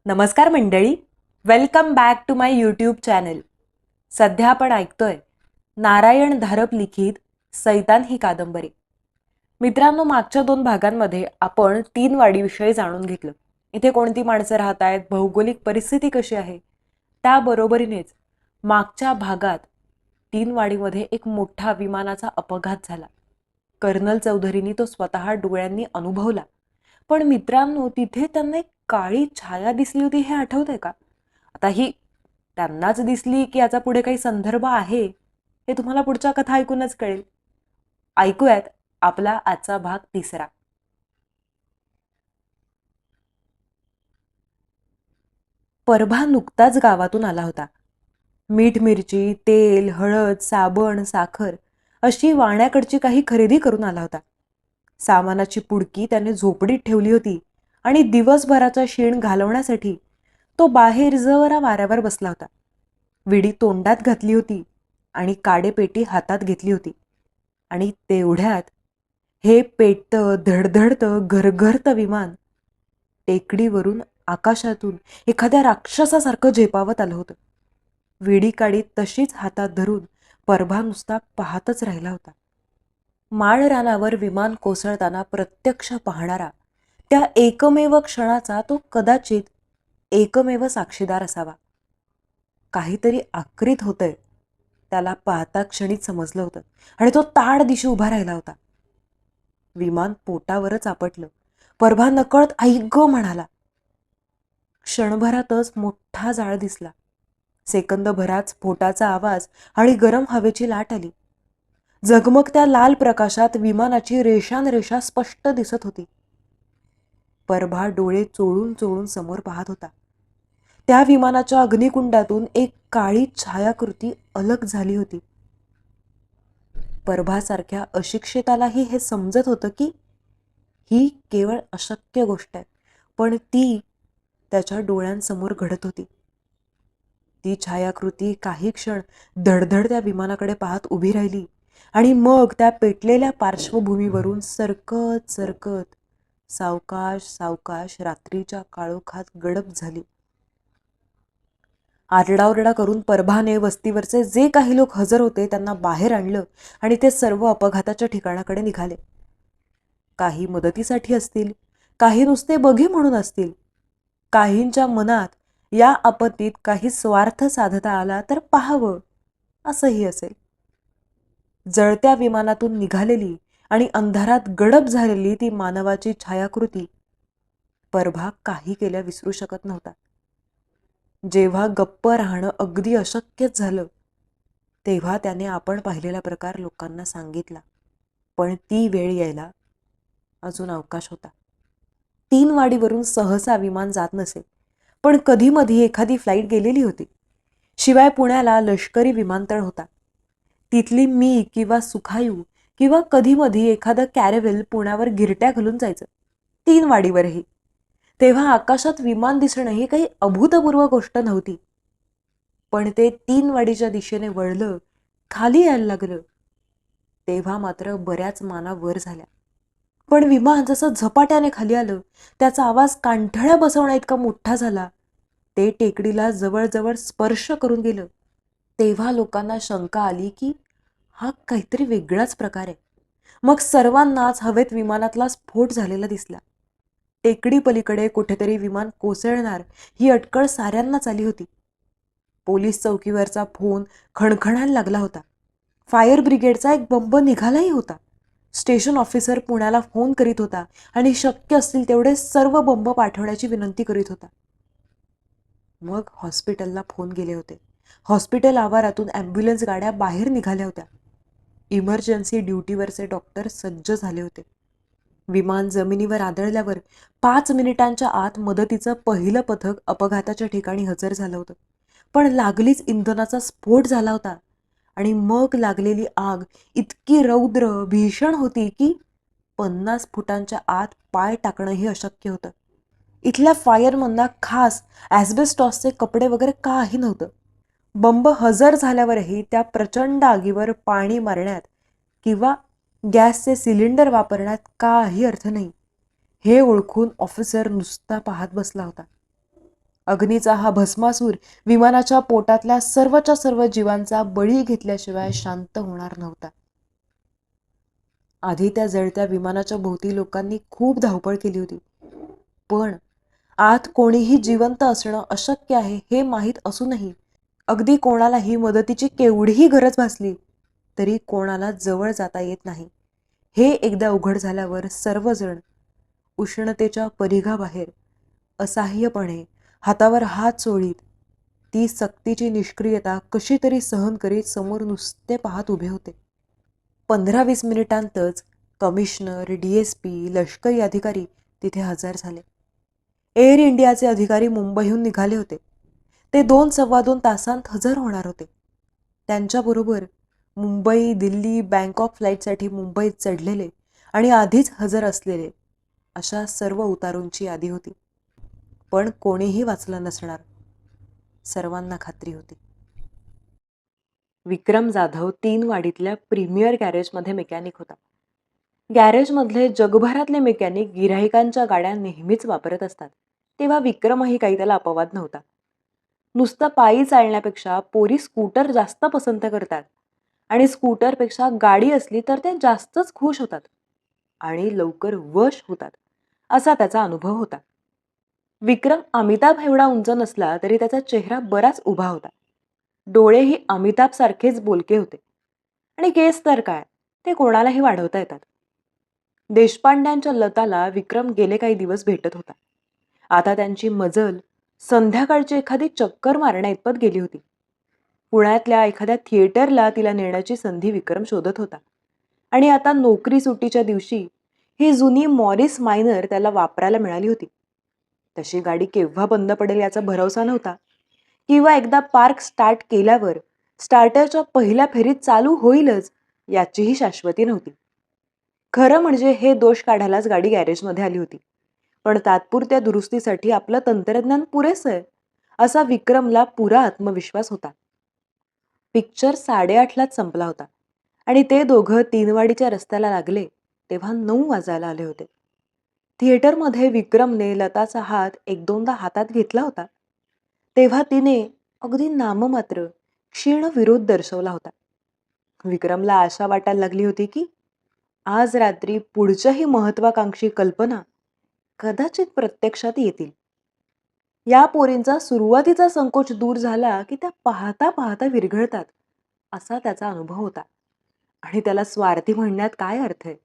नमस्कार मंडळी, welcome back to my YouTube channel. सध्या आपण ऐकतोय नारायण धारप लिखित सैतान ही कादंबरी. मित्रांनो, मागच्या 2 भागांमध्ये आपण 3 वाडीविषयी जाणून घेतलं. इथे कोणती माणसं राहत आहेत, भौगोलिक परिस्थिती कशी आहे. त्याबरोबरीनेच मागच्या भागात 3 वाडीमध्ये एक मोठा विमानाचा अपघात झाला. कर्नल चौधरींनी तो स्वतः डोळ्यांनी अनुभवला. पण मित्रांनो, तिथे त्यांना एक काळी छाया दिसली होती, हे आठवतंय का? आता ही त्यांनाच दिसली की याचा पुढे काही संदर्भ आहे, हे तुम्हाला पुढच्या कथा ऐकूनच कळेल. ऐकूयात आपला आजचा भाग 3. परभा नुकताच गावातून आला होता. मीठ, मिरची, तेल, हळद, साबण, साखर अशी वाण्याकडची काही खरेदी करून आला होता. सामानाची पुडकी त्याने झोपडीत ठेवली होती आणि दिवसभराचा शीण घालवण्यासाठी तो बाहेर जरा वाऱ्यावर बसला होता. विडी तोंडात घातली होती आणि काडेपेटी हातात घेतली होती. आणि तेवढ्यात हे पेटतं, धडधडतं, घरघरतं विमान टेकडीवरून, आकाशातून एखाद्या राक्षसासारखं झेपावत आलं होतं. विडी काडी तशीच हातात धरून परभा नुसता पाहतच राहिला होता. माळरानावर विमान कोसळताना प्रत्यक्ष पाहणारा त्या एकमेव क्षणाचा तो कदाचित एकमेव साक्षीदार असावा. काहीतरी आक्रीत होतंय, त्याला पाहता क्षणीच समजलं होतं आणि तो ताड दिशी उभा राहिला होता. विमान पोटावरच आपटलं. परभा नकळत आई ग म्हणाला. क्षणभरातच मोठा जाळ दिसला. सेकंदभरात स्फोटाचा आवाज आणि गरम हवेची लाट आली. झगमगत्या लाल प्रकाशात विमानाची रेषानरेषा स्पष्ट दिसत होती. परभा डोळे चोळून चोळून समोर पाहत होता. त्या विमानाच्या अग्निकुंडातून एक काळी छायाकृती अलग झाली होती. परभासारख्या अशिक्षितालाही हे समजत होतं की ही केवळ अशक्य गोष्ट आहे, पण ती त्याच्या डोळ्यांसमोर घडत होती. ती छायाकृती काही क्षण धडधड त्या विमानाकडे पाहत उभी राहिली आणि मग त्या पेटलेल्या पार्श्वभूमीवरून सरकत सरकत सावकाश सावकाश रात्रीच्या काळोखात गडप झाली. आरडाओरडा करून परभाने वस्तीवरचे जे काही लोक हजर होते त्यांना बाहेर आणलं आणि ते सर्व अपघाताच्या ठिकाणाकडे निघाले. काही मदतीसाठी असतील, काही नुसते बघे म्हणून असतील. काहींच्या मनात या आपत्तीत काही स्वार्थ साधता आला तर पाहावं असंही असेल. जळत्या विमानातून निघालेली आणि अंधारात गडप झालेली ती मानवाची छायाकृती परभा काही केल्या विसरू शकत नव्हता. जेव्हा गप्प राहणं अगदी अशक्यच झालं, तेव्हा त्याने आपण पाहिलेला प्रकार लोकांना सांगितला. पण ती वेळ यायला अजून अवकाश होता. 3 वाडीवरून सहसा विमान जात नसे, पण कधीमधी एखादी फ्लाईट गेलेली होती. शिवाय पुण्याला लष्करी विमानतळ होता. तिथली मी किंवा सुखायू किंवा कधीमधी एखादं कॅरेवेल पुण्यावर गिरट्या घालून जायचं. 3 वाडीवरही. तेव्हा आकाशात विमान दिसणं ही काही अभूतपूर्व गोष्ट नव्हती. पण ते 3 वाडीच्या दिशेने वळलं, खाली यायला लागलं, तेव्हा मात्र बऱ्याच माना वर झाल्या. पण विमान जसं झपाट्याने खाली आलं, त्याचा आवाज कानठळ्या बसवण्या इतका मोठा झाला, ते टेकडीला जवळजवळ स्पर्श करून गेलं. तेव्हा लोकांना शंका आली की हा काहीतरी वेगळाच प्रकार आहे. मग सर्वांनाच हवेत विमानातला स्फोट झालेला दिसला. टेकडी पलीकडे कुठेतरी विमान कोसळणार ही अटकळ साऱ्यांनाच आली होती. पोलीस चौकीवरचा फोन खणखणायला लागला होता. फायर ब्रिगेडचा एक बंब निघालाही होता. स्टेशन ऑफिसर पुण्याला फोन करीत होता आणि शक्य असतील तेवढे सर्व बंब पाठवण्याची विनंती करीत होता. मग हॉस्पिटलला फोन गेले होते. हॉस्पिटल आवारातून ॲम्ब्युलन्स गाड्या बाहेर निघाल्या होत्या. इमर्जन्सी ड्युटीवरचे डॉक्टर सज्ज झाले होते. विमान जमिनीवर आदळल्यावर 5 मिनिटांच्या आत मदतीचं पहिलं पथक अपघाताच्या ठिकाणी हजर झालं होतं. पण लागलीच इंधनाचा स्फोट झाला होता आणि मग लागलेली आग इतकी रौद्र भीषण होती की 50 फुटांच्या आत पाय टाकणंही अशक्य होतं. इथल्या फायरमनना खास ॲस्बेस्टॉसचे कपडे वगैरे काही नव्हतं. बंब हजर झाल्यावरही त्या प्रचंड आगीवर पाणी मारण्यात किंवा गॅसचे सिलेंडर वापरण्यात काही अर्थ नाही, हे ओळखून ऑफिसर नुसता पाहत बसला होता. अग्नीचा हा भस्मासूर विमानाच्या पोटातल्या सर्वच्या सर्व जीवांचा बळी घेतल्याशिवाय शांत होणार नव्हता. आधी त्या जळत्या विमानाच्या भोवती लोकांनी खूप धावपळ केली होती, पण आत कोणीही जिवंत असणं अशक्य आहे हे माहीत असूनही अगदी कोणालाही मदतीची केवढीही गरज भासली तरी कोणाला जवळ जाता येत नाही हे एकदा उघड झाल्यावर सर्वजण उष्णतेच्या परिघाबाहेर असहाय्यपणे हातावर हात चोळीत ती सक्तीची निष्क्रियता कशी तरी सहन करीत समोर नुसते पाहत उभे होते. 15-20 मिनिटांतच कमिशनर, DSP, लष्करी अधिकारी तिथे हजर झाले. एअर इंडियाचे अधिकारी मुंबईहून निघाले होते. ते 2-2.25 तासांत हजर होणार होते. त्यांच्याबरोबर मुंबई, दिल्ली, बँकॉक फ्लाईटसाठी मुंबईत चढलेले आणि आधीच हजर असलेले अशा सर्व उतारूंची यादी होती. पण कोणीही वाचलं नसणार, सर्वांना खात्री होती. विक्रम जाधव 3 वाडीतल्या प्रीमियर गॅरेजमध्ये मेकॅनिक होता. गॅरेजमधले जगभरातले मेकॅनिक गिऱ्हाईकांच्या गाड्या नेहमीच वापरत असतात, तेव्हा विक्रमही काही त्याला अपवाद नव्हता. नुसतं पायी चालण्यापेक्षा पोरी स्कूटर जास्त पसंत करतात आणि स्कूटरपेक्षा गाडी असली तर ते जास्तच खुश होतात आणि लवकर वश होतात, असा त्याचा अनुभव होता. विक्रम अमिताभ एवढा उंच नसला तरी त्याचा चेहरा बराच उभा होता. डोळेही अमिताभ सारखेच बोलके होते आणि केस तर काय, ते कोणालाही वाढवता येतात. देशपांड्यांच्या लताला विक्रम गेले काही दिवस भेटत होता. आता त्यांची मजल संध्याकाळची एखादी चक्कर मारण्या इतपत गेली होती. पुण्यातल्या एखाद्या थिएटरला तिला नेण्याची संधी विक्रम शोधत होता आणि आता नोकरी सुट्टीच्या दिवशी ही जुनी मॉरिस मायनर त्याला वापरायला मिळाली होती. तशी गाडी केव्हा बंद पडेल याचा भरवसा नव्हता किंवा एकदा पार्क स्टार्ट केल्यावर स्टार्टरच्या पहिल्या फेरीत चालू होईलच याचीही शाश्वती नव्हती. खरं म्हणजे हे दोष काढायलाच गाडी गॅरेजमध्ये आली होती, पण तात्पुरत्या दुरुस्तीसाठी आपलं तंत्रज्ञान पुरेसं आहे असा विक्रमला पुरा आत्मविश्वास होता. पिक्चर 8:30लाच संपला होता आणि ते दोघं 3 वाडीच्या रस्त्याला लागले तेव्हा 9 वाजायला आले होते. थिएटरमध्ये विक्रमने लताचा हात 1-2दा हातात घेतला होता तेव्हा तिने अगदी नाममात्र क्षीण विरोध दर्शवला होता. विक्रमला आशा वाटायला लागली होती की आज रात्री पुढच्याही महत्वाकांक्षी कल्पना कदाचित प्रत्यक्षात येतील. या पोरींचा सुरुवातीचा संकोच दूर झाला की त्या पाहता पाहता विरघळतात असा त्याचा अनुभव होता आणि त्याला स्वार्थी म्हणण्यात काय अर्थ आहे.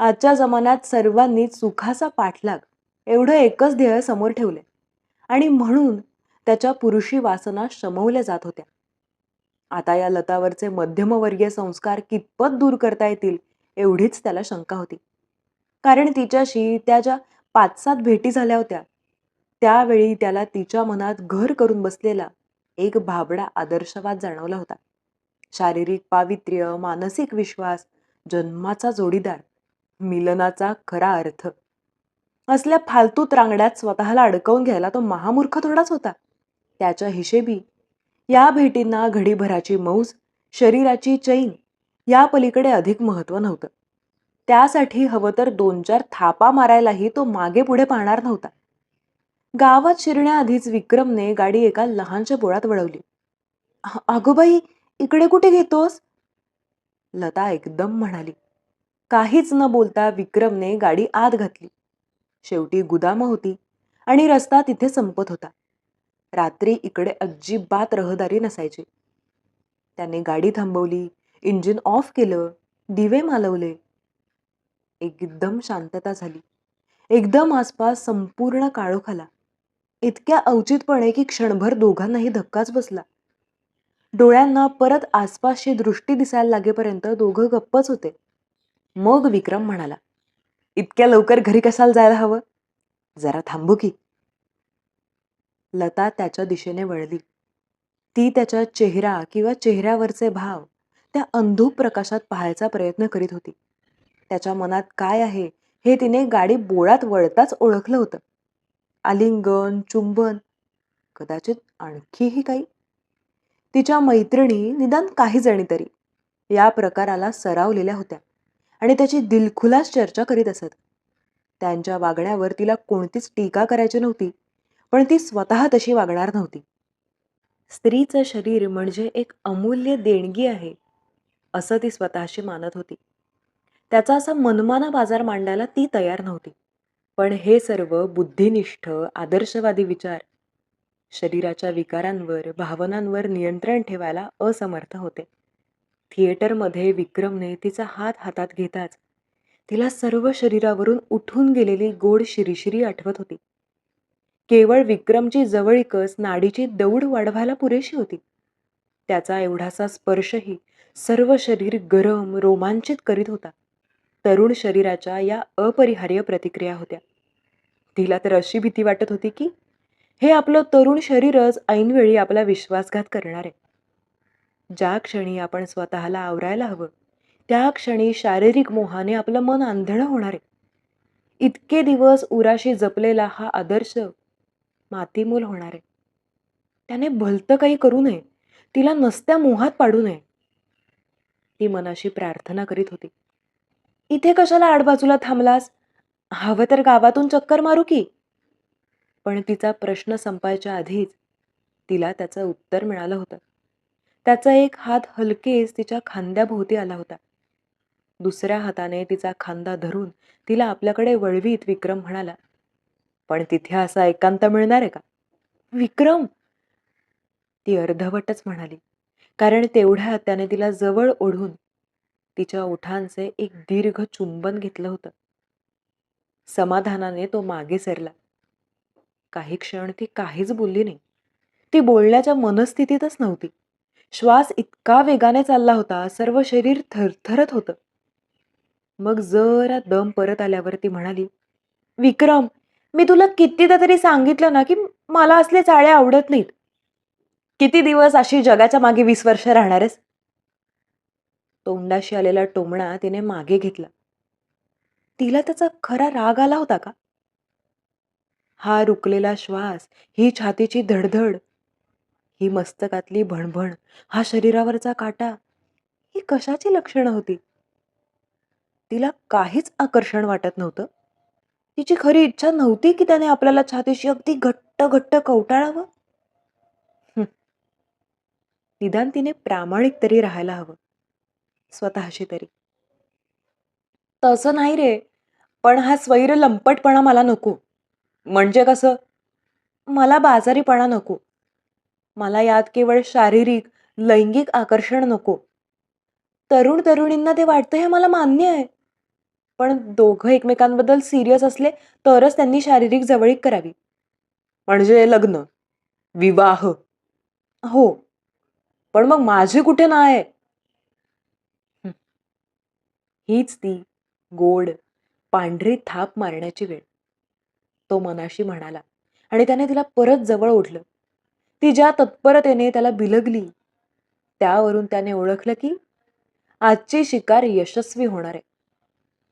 आजच्या जमान्यात सर्वांनी सुखाचा पाठलाग एवढं एकच ध्येय समोर ठेवले आणि म्हणून त्याच्या पुरुषी वासना शमवल्या जात होत्या. आता या लतावरचे मध्यमवर्गीय संस्कार कितपत दूर करता येतील एवढीच त्याला शंका होती. कारण तिच्याशी त्या ज्या 5-7 भेटी झाल्या होत्या त्यावेळी त्याला तिच्या मनात घर करून बसलेला एक भाबडा आदर्शवाद जाणवला होता. शारीरिक पावित्र्य, मानसिक विश्वास, जन्माचा जोडीदार, मिलनाचा खरा अर्थ असल्या फालतू त्रांगड्यात स्वतःला अडकवून घ्यायला तो महामूर्ख थोडाच होता. त्याच्या हिशेबी या भेटींना घडीभराची मौज, शरीराची चैन या पलीकडे अधिक महत्व नव्हतं. त्यासाठी हवं तर 2-4 थापा मारायलाही तो मागे पुढे पाहणार नव्हता. गावात शिरण्याआधीच विक्रमने गाडी एका लहानशा बोळात वळवली. अगं बाई, इकडे कुठे घेतोस? लता एकदम म्हणाली. काहीच न बोलता विक्रमने गाडी आत घातली. शेवटी गुदामं होती आणि रस्ता तिथे संपत होता. रात्री इकडे अजिबात रहदारी नसायची. त्याने गाडी थांबवली, इंजिन ऑफ केलं, दिवे मालवले. एकदम शांतता झाली. एकदम आसपास संपूर्ण काळोख आला. इतक्या अवचितपणे की क्षणभर दोघांनाही धक्काच बसला. डोळ्यांना परत आसपासची दृष्टी दिसायला लागेपर्यंत दोघं गप्पच होते. मग विक्रम म्हणाला, इतक्या लवकर घरी कशाला जायला हवं? जरा थांबू की? लता त्याच्या दिशेने वळली. ती त्याच्या चेहरा किंवा चेहऱ्यावरचे भाव त्या अंधूक प्रकाशात पाहायचा प्रयत्न करीत होती. त्याच्या मनात काय आहे हे तिने गाडी बोळात वळताच ओळखलं होतं. आलिंगन, चुंबन, कदाचित आणखीही काही. तिच्या मैत्रिणी, निदान काही जणी तरी, या प्रकाराला सरावलेल्या होत्या आणि त्याची दिलखुलास चर्चा करीत असत. त्यांच्या वागण्यावर तिला कोणतीच टीका करायची नव्हती, पण ती स्वतः तशी वागणार नव्हती. स्त्रीचं शरीर म्हणजे एक अमूल्य देणगी आहे, असं ती स्वतःशी मानत होती. त्याचा असा मनमाना बाजार मांडायला ती तयार नव्हती. पण हे सर्व बुद्धिनिष्ठ, आदर्शवादी विचार शरीराच्या विकारांवर, भावनांवर नियंत्रण ठेवायला असमर्थ होते. थिएटरमध्ये विक्रमने तिचा हात हातात घेताच तिला सर्व शरीरावरून उठून गेलेली गोड शिरीशिरी आठवत होती. केवळ विक्रमची जवळीकच नाडीची दौड वाढवायला पुरेशी होती. त्याचा एवढासा स्पर्शही सर्व शरीर गरम, रोमांचित करीत होता. तरुण शरीराच्या या अपरिहार्य प्रतिक्रिया होत्या. तिला तर अशी भीती वाटत होती की हे आपलं तरुण शरीरच ऐनवेळी आपला विश्वासघात करणार आहे. ज्या क्षणी आपण स्वतःला आवरायला हवं, त्या क्षणी शारीरिक मोहाने आपलं मन आंधळं होणार आहे. इतके दिवस उराशी जपलेला हा आदर्श मातीमोल होणार आहे. त्याने भलतं काही करू नये, तिला नसत्या मोहात पाडू नये. ती मनाशी प्रार्थना करीत होती. इथे कशाला आडबाजूला थांबलास? हवं तर गावातून चक्कर मारू की? पण तिचा प्रश्न संपायच्या आधीच तिला त्याचं उत्तर मिळालं होतं. त्याचा एक हात हलकेच तिच्या खांद्याभोवती आला होता. दुसऱ्या हाताने तिचा खांदा धरून तिला आपल्याकडे वळवीत विक्रम म्हणाला, पण तिथे असा एकांत मिळणार आहे का? विक्रम, ती अर्धवटच म्हणाली, कारण तेवढ्यात त्याने तिला जवळ ओढून तिच्या ओठांचे एक दीर्घ चुंबन घेतलं होतं. समाधानाने तो मागे सरला. काही क्षण ती काहीच बोलली नाही. ती बोलण्याच्या मनस्थितीतच नव्हती. श्वास इतका वेगाने चालला होता, सर्व शरीर थरथरत होतं. मग जरा दम परत आल्यावर ती म्हणाली, विक्रम, मी तुला कितीदा तरी सांगितलं ना की मला असले चाळे आवडत नाहीत. किती दिवस अशी जगाच्या मागे 20 वर्ष राहणार आहेस? तोंडाशी आलेला टोमणा तिने मागे घेतला. तिला त्याचा खरा राग आला होता का? हा रुकलेला श्वास, ही छातीची धडधड, ही मस्तकातली भणभण, हा शरीरावरचा काटा, ही कशाची लक्षणं होती? तिला काहीच आकर्षण वाटत नव्हतं. तिची खरी इच्छा नव्हती की त्याने आपल्याला छातीशी अगदी घट्ट घट्ट कवटाळावं. हं, निदान तिने प्रामाणिक तरी राहायला हवं, स्वतःशी तरी. तसं नाही रे, पण हा स्वैर लंपटपणा मला नको. म्हणजे कसं? मला बाजारीपणा नको. मला यात केवळ शारीरिक, लैंगिक आकर्षण नको. तरुण तरुणींना ते वाटतं हे मला मान्य आहे. पण दोघं एकमेकांबद्दल सिरियस असले तरच त्यांनी शारीरिक जवळीक करावी. म्हणजे लग्न, विवाह. हो, पण मग माझी कुठे नाय? हं, हीच ती गोड, पांढरी थाप मारण्याची वेळ. तो मनाशी म्हणाला आणि त्याने तिला परत जवळ ओढलं. ती ज्या तत्परतेने त्याला बिलगली, त्यावरून त्याने ओळखलं की आजची शिकार यशस्वी होणार आहे.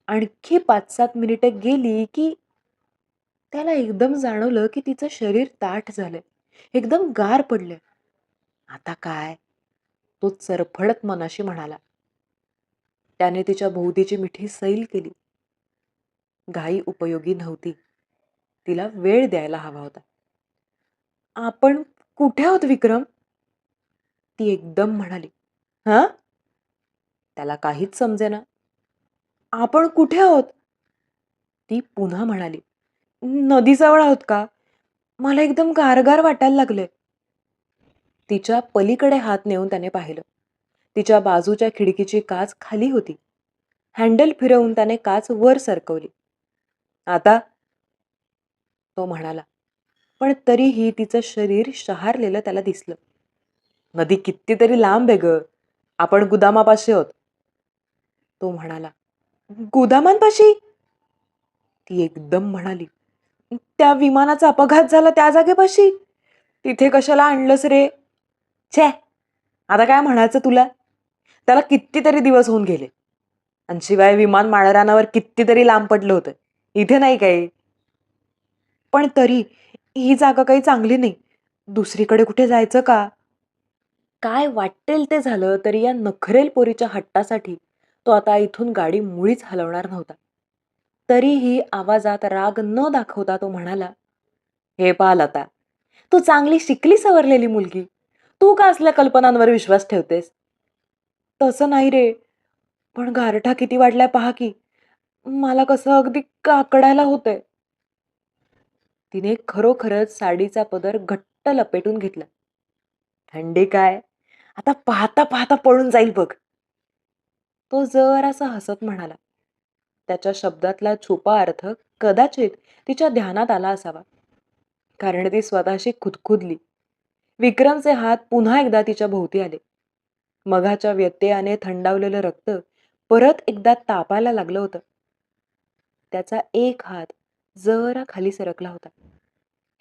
आणखी 5-7 मिनिटं गेली की त्याला एकदम जाणवलं की तिचं शरीर ताठ झालंय, एकदम गार पडलंय. आता काय? तो चरफडत मनाशी म्हणाला. त्याने तिच्या भोवतीची मिठी सैल केली. घाई उपयोगी नव्हती. तिला वेळ द्यायला हवा होता. आपण कुठे आहोत विक्रम? ती एकदम म्हणाली. हं? त्याला काहीच समजेना. आपण कुठे आहोत? ती पुन्हा म्हणाली. नदीजवळ आहोत का? मला एकदम गारगार वाटायला लागलंय. तिच्या पलीकडे हात नेऊन त्याने पाहिलं. तिच्या बाजूच्या खिडकीची काच खाली होती. हँडल फिरवून त्याने काच वर सरकवली. आता? तो म्हणाला. पण तरीही तिचं शरीर शहारलेलं त्याला दिसलं. नदी कितीतरी लांब आहे ग. आपण गुदामापाशी आहोत. तो म्हणाला. गोदामांपाशी? ती एकदम म्हणाली. त्या विमानाचा अपघात झाला त्या जागेपाशी? तिथे कशाला आणलंस रे? छे, आता काय म्हणायचं तुला? त्याला कितीतरी दिवस होऊन गेले. आणि शिवाय विमान माळरानावर कितीतरी लांब पडलं होतं. इथे नाही काही. पण तरी ही जागा काही चांगली नाही. दुसरीकडे कुठे जायचं का? काय वाटेल ते झालं तरी या नखरेल पोरीच्या हट्टासाठी तो आता इथून गाडी मुळीच हलवणार नव्हता. तरीही आवाजात राग न दाखवता तो म्हणाला, हे पाल आता, तू चांगली शिकली सवरलेली मुलगी, तू का असल्या कल्पनांवर विश्वास ठेवतेस? तसं नाही रे, पण गारठा किती वाढलाय पहा की. मला कसं अगदी काकडायला होतंय. तिने खरोखरच साडीचा पदर घट्ट लपेटून घेतला. थंडी काय, आता पाहता पाहता पळून जाईल बघ. तो जरासा हसत म्हणाला. त्याच्या शब्दातला छुपा अर्थ कदाचित तिच्या ध्यानात आला असावा, कारण ती स्वतःशी खुदखुदली. विक्रमचे हात पुन्हा एकदा तिच्या भोवती आले. मघाच्या व्यत्ययाने थंडावलेलं रक्त परत एकदा तापायला लागलं होतं. त्याचा एक हात जरा खाली सरकला होता.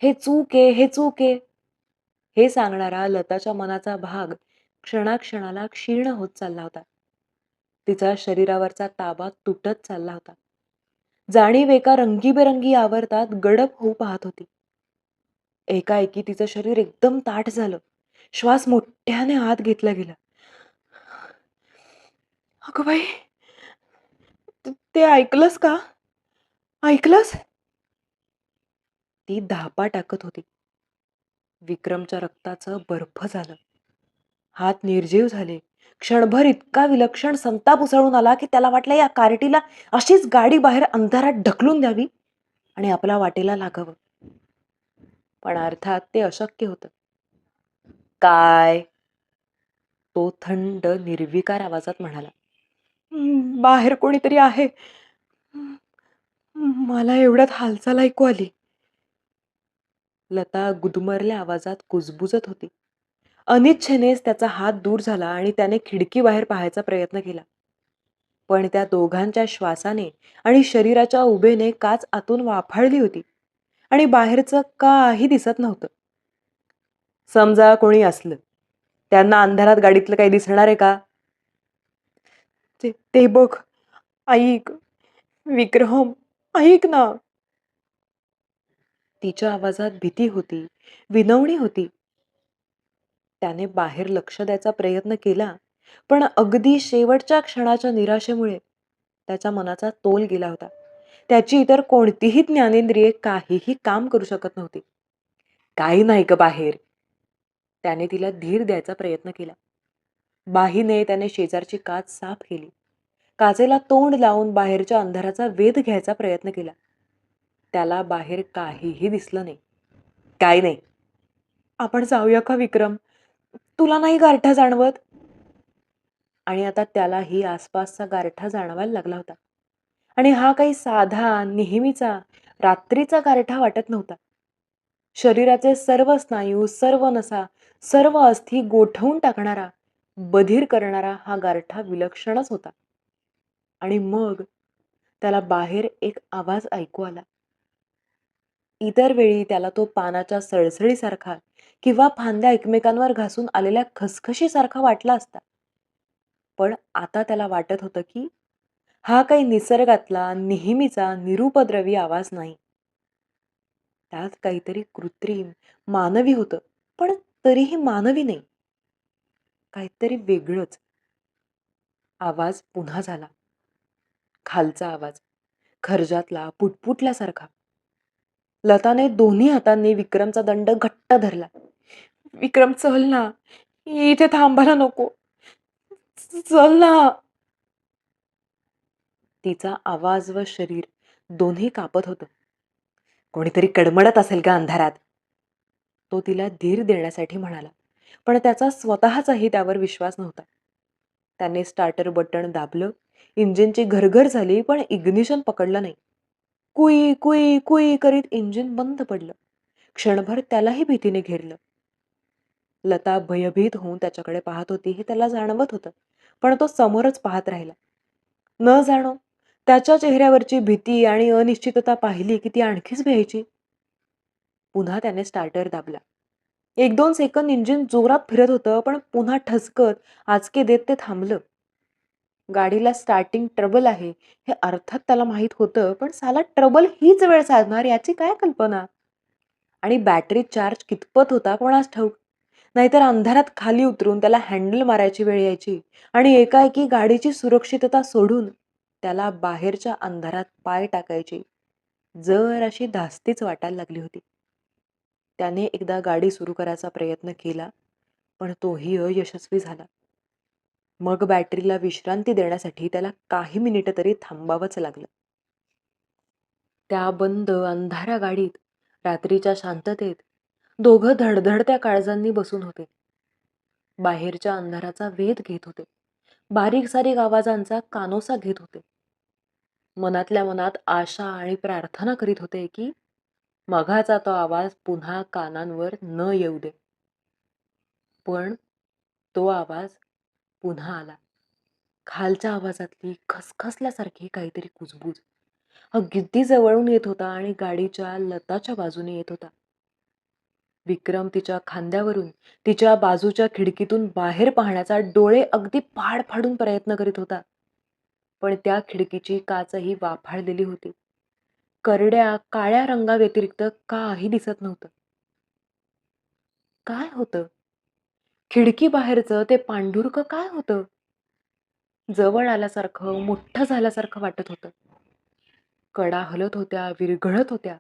हे चूक आहे, हे चूक आहे, हे सांगणारा लताच्या मनाचा भाग क्षणाक्षणाला क्षीण होत चालला होता. तिचा शरीरावरचा ताबा तुटत चालला होता. जाणीव एका रंगीबेरंगी आवर्तात गडप होऊ पाहत होती. एकाएकी तिचं शरीर एकदम ताठ झालं. श्वास मोठ्याने आत घेतला गेला. अगं बाई, ते ऐकलंस का? ऐकलंस? ती धापा टाकत होती. विक्रमच्या रक्ताचं बर्फ झालं. हात निर्जीव झाले. क्षणभर इतका विलक्षण संताप उसळून आला की त्याला वाटलं या कार्टीला अशीच गाडी बाहेर अंधारात ढकलून द्यावी आणि आपल्या वाटेला लागावं. पण अर्थात ते अशक्य होतं. काय? तो थंड निर्विकार आवाजात म्हणाला. बाहेर कोणीतरी आहे. मला एवढ्यात हालचाल ऐकू आली. लता गुदमरल्या आवाजात कुजबुजत होती. अनिच्छेनेच त्याचा हात दूर झाला आणि त्याने खिडकीबाहेर पाहायचा प्रयत्न केला. पण त्या दोघांच्या श्वासाने आणि शरीराच्या उभेने काच आतून वाफाळली होती आणि बाहेरचं काही दिसत नव्हतं. समजा कोणी असलं, त्यांना अंधारात गाडीतलं काही दिसणार आहे का? ते बघ, ऐक, विक्रम, ऐक ना. तिच्या आवाजात भीती होती, विनवणी होती. त्याने बाहेर लक्ष द्यायचा प्रयत्न केला, पण अगदी शेवटच्या क्षणाच्या निराशेमुळे त्याच्या मनाचा तोल गेला होता. त्याची इतर कोणतीही ज्ञानेंद्रिये काहीही काम करू शकत नव्हती. काही नाही ग बाहेर. त्याने तिला धीर द्यायचा प्रयत्न केला. बाहीने त्याने शेजारची काच साफ केली. काचेला तोंड लावून बाहेरच्या अंधाराचा वेध घ्यायचा प्रयत्न केला. त्याला बाहेर काहीही दिसलं नाही. काय नाही. आपण जाऊया का विक्रम? तुला नाही गारठा जाणवत? आणि आता त्यालाही आसपासचा गारठा जाणवायला लागला होता. आणि हा काही साधा, नेहमीचा, रात्रीचा गारठा वाटत नव्हता. शरीराचे सर्व स्नायू, सर्व नसा, सर्व अस्थी गोठवून टाकणारा, बधीर करणारा हा गारठा विलक्षणच होता. आणि मग त्याला बाहेर एक आवाज ऐकू आला. इतर वेळी त्याला तो पानाच्या सळसळीसारखा किंवा फांद्या एकमेकांवर घासून आलेल्या खसखशीसारखा वाटला असता. पण आता त्याला वाटत होतं की हा काही निसर्गातला नेहमीचा निरुपद्रवी आवाज नाही. त्यात काहीतरी कृत्रिम, मानवी होतं, पण तरीही मानवी नाही. काहीतरी वेगळंच. आवाज पुन्हा झाला. खालचा आवाज, खर्जातला, पुटपुटल्यासारखा. लताने दोन्ही हातांनी विक्रमचा दंड घट्ट धरला. विक्रम, चल ना, इथे थांबायला नको. चल ना. तिचा आवाज व शरीर दोन्ही कापत होतं. कोणीतरी कडमडत असेल का अंधारात? तो तिला धीर देण्यासाठी म्हणाला, पण त्याचा स्वतःचाही त्यावर विश्वास नव्हता. त्याने स्टार्टर बटण दाबलं. इंजिनची घरघर झाली, पण इग्निशन पकडलं नाही. कुई कुई कुई करीत इंजिन बंद पडलं. क्षणभर त्यालाही भीतीने घेरलं. लता भयभीत होऊन त्याच्याकडे पाहत होती हे त्याला जाणवत होतं, पण तो समोरच पाहत राहिला. न जाणो त्याच्या चेहऱ्यावरची भीती आणि अनिश्चितता पाहिली की ती आणखीच भ्यायची. पुन्हा त्याने स्टार्टर दाबला. 1-2 सेकंद इंजिन जोरात फिरत होतं, पण पुन्हा ठसकत आचके देत ते थांबलं. गाडीला स्टार्टिंग ट्रबल आहे हे अर्थात त्याला माहित होतं, पण साला ट्रबल हीच वेळ साधणार याची काय कल्पना? आणि बॅटरी चार्ज कितपत होता कोणास ठाऊक. नाहीतर अंधारात खाली उतरून त्याला हँडल मारायची वेळ यायची आणि एकाएकी गाडीची सुरक्षितता सोडून त्याला बाहेरच्या अंधारात पाय टाकायची जर अशी धास्तीच वाटायला लागली होती. त्याने एकदा गाडी सुरू करायचा प्रयत्न केला, पण तोही अयशस्वी झाला. मग बॅटरीला विश्रांती देण्यासाठी त्याला काही मिनिटं तरी थांबावंच लागलं. त्या बंद अंधाऱ्या गाडीत रात्रीच्या शांततेत दोघं धडधडत्या काळजांनी बसून होते. बाहेरच्या अंधाराचा वेध घेत होते. बारीक सारीक आवाजांचा कानोसा घेत होते. मनातल्या मनात आशा आणि प्रार्थना करीत होते की मघाचा तो आवाज पुन्हा कानांवर न येऊ दे. पण तो आवाज पुन्हा आला. खालच्या आवाजातली खसखसल्यासारखी काहीतरी कुजबूज अगदी जवळून येत होता आणि गाडीच्या लताच्या बाजूने येत होता. विक्रम तिच्या खांद्यावरून तिच्या बाजूच्या खिडकीतून बाहेर पाहण्याचा डोळे अगदी पाड फाडून प्रयत्न करीत होता. पण त्या खिडकीची काचही वाफाळलेली होती. करड्या काळ्या रंगाव्यतिरिक्त काही दिसत नव्हतं. काय होतं? खिडकी बाहेरचं ते पांढुरकं काय होतं? जवळ आल्यासारखं, मोठं झाल्यासारखं वाटत होतं. कडा हलत होत्या, विरघळत होत्या.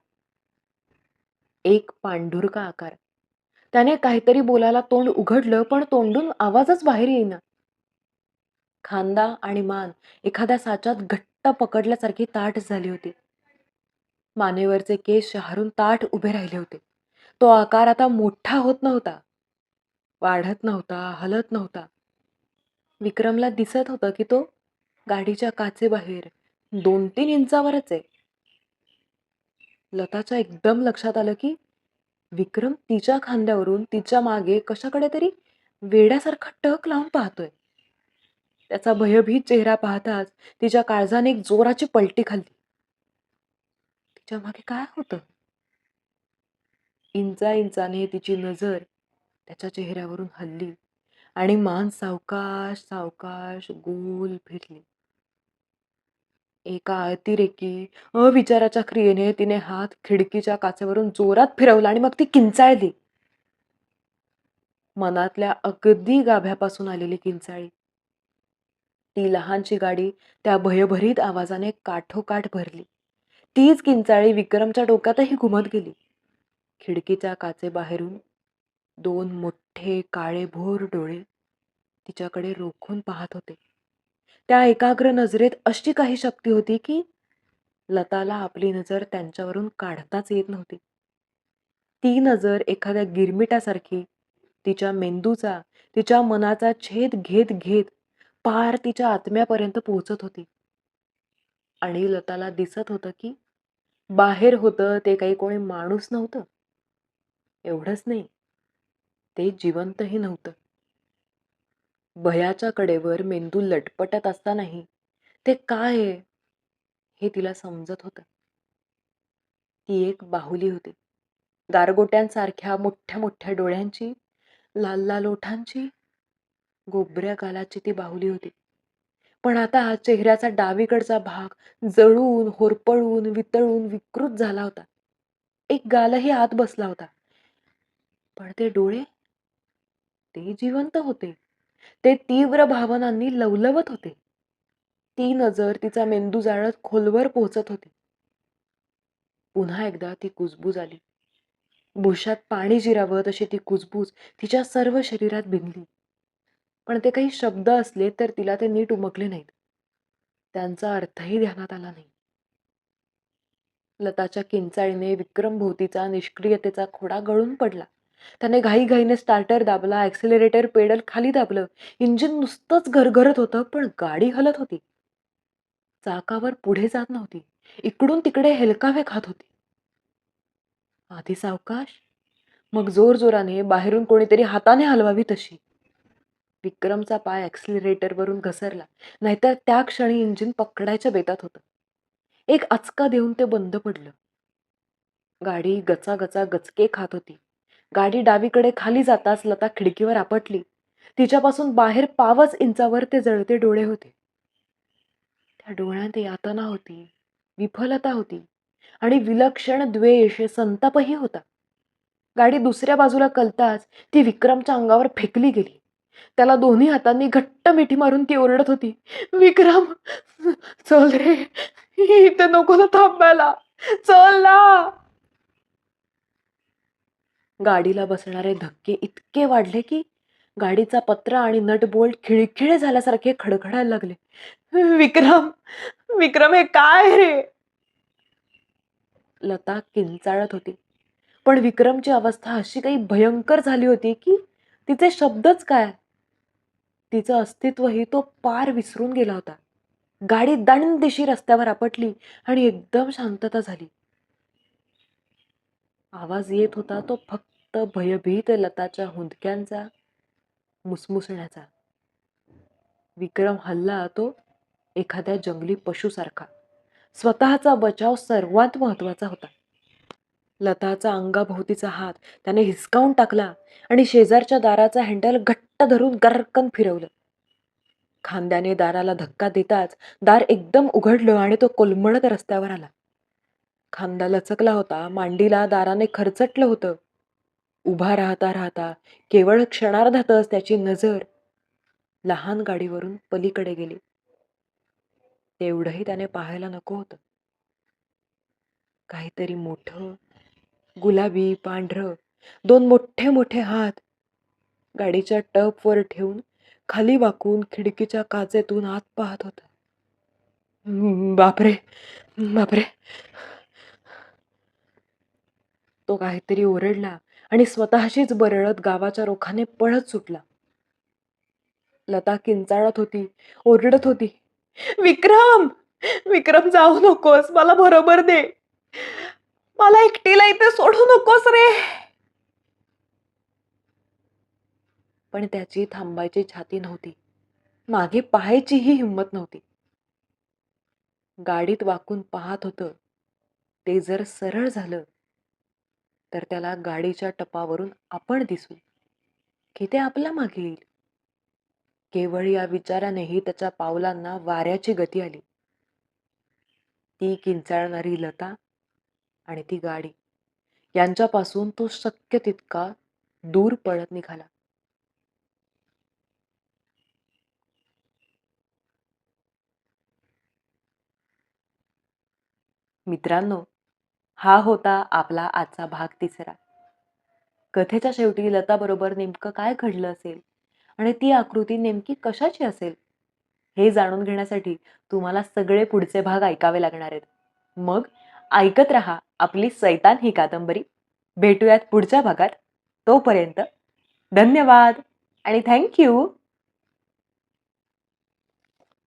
एक पांढुरका आकार. त्याने काहीतरी बोलायला तोंड उघडलं, पण तोंडून आवाजच बाहेर येईना. खांदा आणि मान एखाद्या साच्यात घट्ट पकडल्यासारखी ताठ झाली होती. मानेवरचे केस शहारून ताठ उभे राहिले होते. तो आकार आता मोठा होत नव्हता, वाढत नव्हता, हलत नव्हता. विक्रमला दिसत होतं की तो गाडीच्या काचेबाहेर 2-3 इंचावरच आहे. लताच्या एकदम लक्षात आलं की विक्रम तिच्या खांद्यावरून तिच्या मागे कशाकडे तरी वेड्यासारखा टक लावून पाहतोय. त्याचा भयभीत चेहरा पाहताच तिच्या काळजाने एक जोराची पलटी खाल्ली. तिच्या मागे काय होतं? इंचाने तिची नजर त्याच्या चेहऱ्यावरून हलली आणि मान सावकाश सावकाश गोल फिरली. एका अतिरेकी अविचाराच्या क्रियेने तिने हात खिडकीच्या काचेवरून जोरात फिरवला आणि मग ती किंचाळली. मनातल्या अगदी गाभ्यापासून आलेली किंचाळी. ती लहानशी गाडी त्या भयभरीत आवाजाने काठोकाठ भरली. तीच किंचाळी विक्रमच्या डोक्यातही घुमत गेली. खिडकीच्या काचेबाहेरून 2 मोठे काळेभोर डोळे तिच्याकडे रोखून पाहत होते. त्या एकाग्र नजरेत अशी काही शक्ती होती की लताला आपली नजर त्यांच्यावरून काढताच येत नव्हती. ती नजर एखाद्या गिरमिटासारखी तिच्या मेंदूचा, तिच्या मनाचा छेद घेत घेत पार तिच्या आत्म्यापर्यंत पोहोचत होती. आणि लताला दिसत होतं की बाहेर होतं ते काही कोणी माणूस नव्हतं. एवढंच नाही, ते जिवंतही नव्हतं. भयाच्या कडेवर मेंदू लटपटत असतानाही ते काय आहे हे तिला समजत होतं. ती एक बाहुली होती. गारगोट्यांसारख्या मोठ्या मोठ्या डोळ्यांची, लाल लाल ओठांची, गोबऱ्या गालाची ती बाहुली होती. पण आता चेहऱ्याचा डावीकडचा भाग जळून, होरपळून, वितळून विकृत झाला होता. एक गालही आत बसला होता. पण ते डोळे, ते जिवंत होते. ते तीव्र भावनांनी लवलवत होते. ती नजर तिचा मेंदू जाळत खोलवर पोहोचत होती. पुन्हा एकदा ती कुजबूज आली. बुरशात पाणी जिरावं तशी ती कुजबूज तिच्या सर्व शरीरात भिनली. पण ते काही शब्द असले तर तिला ते नीट उमगले नाहीत. त्यांचा अर्थही ध्यानात आला नाही. लताच्या किंचाळीने विक्रम भोवतीचा निष्क्रियतेचा खोडा गळून पडला. त्याने घाईघाईने स्टार्टर दाबला, ॲक्सिलरेटर पेडल खाली दाबलं. इंजिन नुसतंच गरगरत होतं, पण गाडी हलत होती. चाकावर पुढे जात नव्हती. इकडून तिकडे हेलकावे खात होती. आधी सावकाश, मग जोरजोराने, बाहेरून कोणीतरी हाताने हलवावी तशी. विक्रमचा पाय ॲक्सिलरेटरवरून घसरला, नाहीतर त्या क्षणी इंजिन पकडायच्या बेतात होतं. एक आचका देऊन ते बंद पडलं. गाडी गचागचा गचके खात होती. गाडी डावीकडे खाली जाताच लता खिडकीवर आपटली. तिच्यापासून बाहेर 5 इंचावर ते जळते डोळे होते. त्या डोळ्यात यातना होती, विफलता होती आणि विलक्षण द्वेष, संतापही होता. गाडी दुसऱ्या बाजूला कलताच ती विक्रमच्या अंगावर फेकली गेली. त्याला दोन्ही हातांनी घट्ट मिठी मारून ती ओरडत होती, "विक्रम, चल रे, इथे नको ना थांबायला, चल ना." गाडीला बसणारे धक्के इतके वाढले की गाडीचा पत्रा आणि नट बोल्ट खिळखिळे झाल्यासारखे खडखडायला लागले. विक्रम, विक्रम हे काय रे? लता किंचाळत होती. पण विक्रमची अवस्था अशी काही भयंकर झाली होती की तिचे शब्दच काय, तिचं अस्तित्वही तो पार विसरून गेला होता. गाडी दणदिशी रस्त्यावर आपटली आणि एकदम शांतता झाली. आवाज येत होता तो फक्त भयभीत लताच्या हुंदक्यांचा, मुसमुसण्याचा. विक्रम हलला तो एखाद्या जंगली पशुसारखा. स्वतःचा बचाव सर्वात महत्वाचा होता. लताचा अंगाभोवतीचा हात त्याने हिसकावून टाकला आणि शेजारच्या दाराचा हँडल घट्ट धरून गर्रकन फिरवलं. खांद्याने दाराला धक्का देताच दार एकदम उघडलं आणि तो कोलमडत रस्त्यावर आला. खांदा लचकला होता, मांडीला दाराने खरचटलं होतं. उभा राहता राहता केवळ क्षणार्धातच त्याची नजर लहान गाडीवरून पलीकडे गेली. तेवढंही त्याने पाहायला नको होतं. काहीतरी मोठं, गुलाबी पांढरं, दोन मोठे मोठे हात गाडीच्या टपवर ठेवून खाली वाकून खिडकीच्या काचेतून आत पाहत होता. बापरे, बापरे. तो काहीतरी ओरडला आणि स्वतःशीच बरळत गावाच्या रोखाने पळत सुटला. लता किंचाळत होती, ओरडत होती. विक्रम, विक्रम जाऊ नकोस, मला बरोबर दे. मला एकटीला इथे सोडू नकोस रे. पण त्याची थांबायची छाती नव्हती. मागे पाहायचीही हिंमत नव्हती. गाडीत वाकून पाहत होतं. ते जर सरळ झालं तर त्याला गाडीच्या टपावरून आपण दिसू की ते आपल्या मागे येईल. केवळ या विचारानेही त्याच्या पावलांना वाऱ्याची गती आली. ती किंचाळणारी लता आणि ती गाडी यांच्यापासून तो शक्य तितका दूर पळत निघाला. मित्रांनो, हा होता आपला आजचा भाग 3. कथेच्या शेवटी लताबरोबर नेमकं काय घडलं असेल आणि ती आकृती नेमकी कशाची असेल हे जाणून घेण्यासाठी तुम्हाला सगळे पुढचे भाग ऐकावे लागणार आहेत. मग ऐकत रहा आपली सैतान ही कादंबरी. भेटूयात पुढच्या भागात. तोपर्यंत धन्यवाद आणि थँक यू.